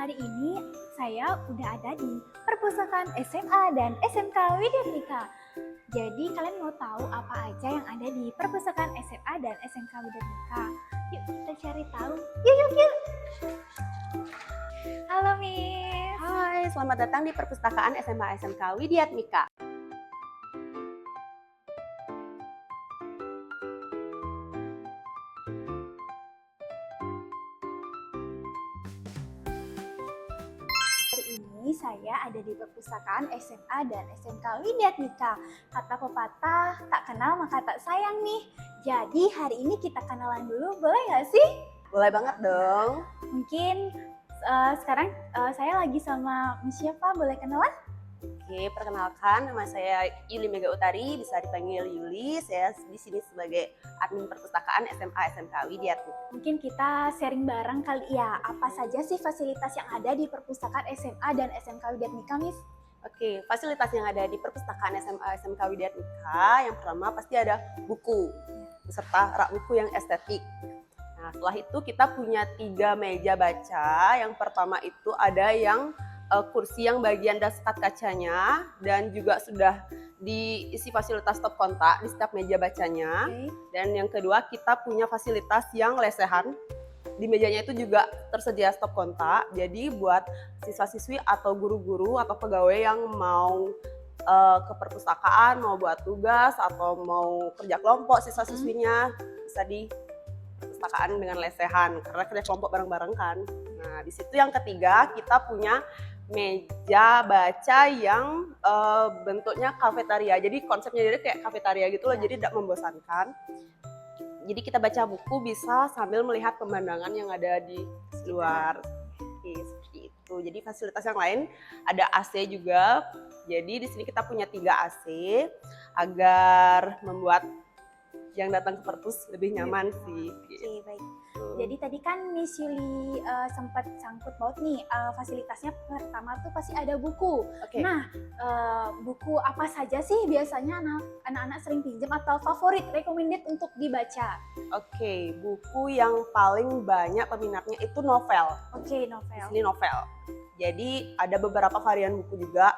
Hari ini saya udah ada di perpustakaan SMA dan SMK Widyatmika. Jadi kalian mau tahu apa aja yang ada di perpustakaan SMA dan SMK Widyatmika? Yuk kita cari tahu. Yuk. Halo Miss. Hai, selamat datang di perpustakaan SMA SMK Widyatmika. Hari ini saya ada di perpustakaan SMA dan SMK Widyatmika. Kata pepatah, tak kenal maka tak sayang nih. Jadi hari ini kita kenalan dulu, boleh nggak sih? Boleh banget dong. Mungkin sekarang saya lagi sama Miss siapa? Boleh kenalan? Oke, perkenalkan nama saya Yuli Mega Utari, bisa dipanggil Yuli. Saya di sini sebagai admin perpustakaan SMA SMK Widyatmika. Mungkin kita sharing bareng kali ya. Apa saja sih fasilitas yang ada di perpustakaan SMA dan SMK Widyatmika, Miss? Oke, fasilitas yang ada di perpustakaan SMA SMK Widyatmika, yang pertama pasti ada buku, beserta rak buku yang estetik. Nah, setelah itu kita punya 3 meja baca. Yang pertama itu ada yang kursi yang bagian dashcard kacanya dan juga sudah diisi fasilitas stop kontak di setiap meja bacanya. Okay. Dan yang kedua kita punya fasilitas yang lesehan. Di mejanya itu juga tersedia stop kontak. Jadi buat siswa-siswi atau guru-guru atau pegawai yang mau ke perpustakaan, mau buat tugas atau mau kerja kelompok siswa-siswinya bisa di perpustakaan dengan lesehan karena kerja kelompok bareng-bareng kan. Nah, di situ yang ketiga kita punya meja baca yang bentuknya kafetaria. Jadi konsepnya jadi kayak kafetaria gitu loh, jadi tidak membosankan. Jadi kita baca buku bisa sambil melihat pemandangan yang ada di luar. Oke, seperti itu. Jadi fasilitas yang lain ada AC juga. Jadi di sini kita punya 3 AC agar membuat yang datang ke perpus lebih nyaman sih. Oke, baik. Jadi tadi kan Miss Yuli sempat sangkut paut nih, fasilitasnya pertama tuh pasti ada buku. Oke. Nah, buku apa saja sih biasanya anak-anak sering pinjam atau favorit, recommended untuk dibaca? Oke, buku yang paling banyak peminatnya itu novel. Oke, Di novel. sini novel. Jadi ada beberapa varian buku juga.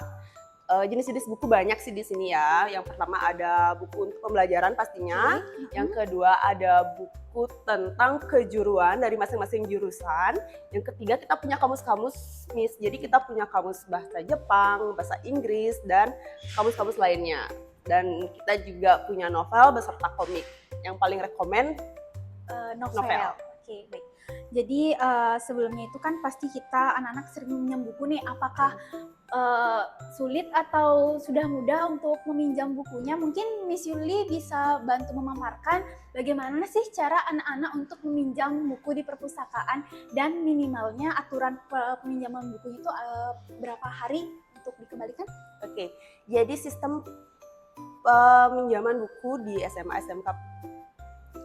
Jenis-jenis buku banyak sih di sini ya. Yang pertama ada buku untuk pembelajaran pastinya. Yang kedua ada buku tentang kejuruan dari masing-masing jurusan. Yang ketiga kita punya kamus-kamus, Miss. Jadi kita punya kamus bahasa Jepang, bahasa Inggris, dan kamus-kamus lainnya. Dan kita juga punya novel beserta komik. Yang paling rekomen Novel. Oke, baik. Jadi sebelumnya itu kan pasti kita anak-anak sering minjam buku nih. Apakah sulit atau sudah mudah untuk meminjam bukunya? Mungkin Miss Yuli bisa bantu memaparkan bagaimana sih cara anak-anak untuk meminjam buku di perpustakaan dan minimalnya aturan peminjaman buku itu berapa hari untuk dikembalikan? Oke, jadi sistem peminjaman buku di SMA SMK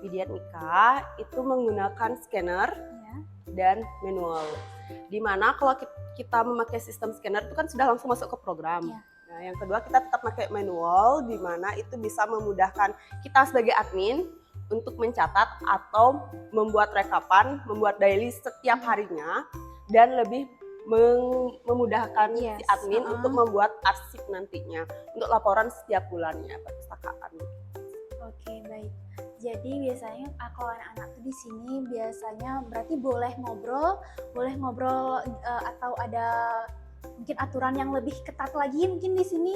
Widyatmika itu menggunakan scanner Ya. dan manual. Dimana kalau kita memakai sistem scanner itu kan sudah langsung masuk ke program. Ya. Nah, yang kedua kita tetap pakai manual, di mana itu bisa memudahkan kita sebagai admin untuk mencatat atau membuat rekapan, membuat daily setiap harinya, dan lebih memudahkan si admin untuk membuat arsip nantinya untuk laporan setiap bulannya perpustakaan. Oke, baik. Jadi biasanya kalau anak-anak tuh di sini biasanya berarti boleh ngobrol atau ada mungkin aturan yang lebih ketat lagi mungkin di sini.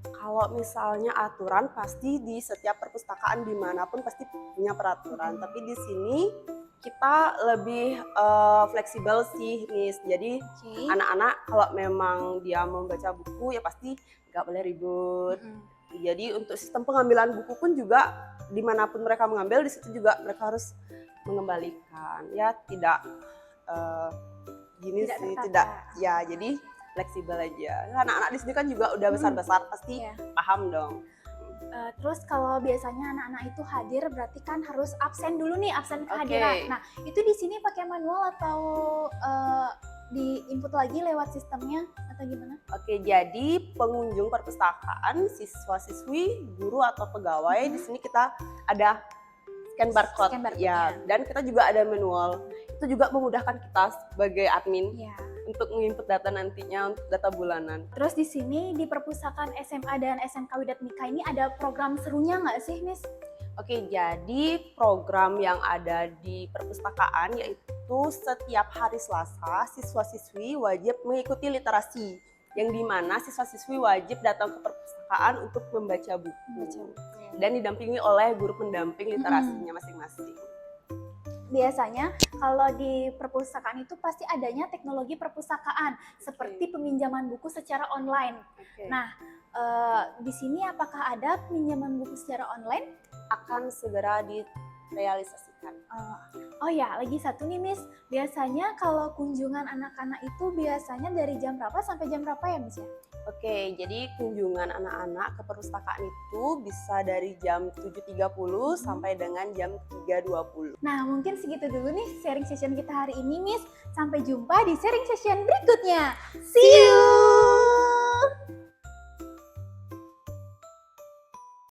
Kalau misalnya aturan pasti di setiap perpustakaan dimanapun pasti punya peraturan, tapi di sini kita lebih fleksibel sih, Miss. Jadi anak-anak kalau memang dia membaca buku ya pasti nggak boleh ribut. Jadi untuk sistem pengambilan buku pun juga dimanapun mereka mengambil, di situ juga mereka harus mengembalikan. Ya tidak tidak ya, jadi fleksibel aja. Anak-anak di sini kan juga udah besar-besar, pasti paham dong. Terus kalau biasanya anak-anak itu hadir berarti kan harus absen dulu nih, absen kehadiran. Nah, itu di sini pakai manual atau di input lagi lewat sistemnya atau gimana? Oke, jadi pengunjung perpustakaan, siswa-siswi, guru atau pegawai di sini kita ada scan barcode, Scan barcode, ya. ya. Dan kita juga ada manual. Itu juga memudahkan kita sebagai admin Ya. untuk menginput data nantinya untuk data bulanan. Terus di sini di perpustakaan SMA dan SMK Widatmika ini ada program serunya nggak sih, Miss? Oke, jadi program yang ada di perpustakaan yaitu setiap hari Selasa siswa-siswi wajib mengikuti literasi, yang dimana siswa-siswi wajib datang ke perpustakaan untuk membaca buku dan didampingi oleh guru pendamping literasinya masing-masing. Biasanya kalau di perpustakaan itu pasti adanya teknologi perpustakaan seperti peminjaman buku secara online. Nah, di sini apakah ada peminjaman buku secara online? Akan segera direalisasikan. Oh ya, lagi satu nih Miss. Biasanya kalau kunjungan anak-anak itu biasanya dari jam berapa sampai jam berapa ya Miss ya? Oke, jadi kunjungan anak-anak ke perpustakaan itu bisa dari jam 7.30 sampai dengan jam 3.20. Nah, mungkin segitu dulu nih sharing session kita hari ini Miss. Sampai jumpa di sharing session berikutnya. See you!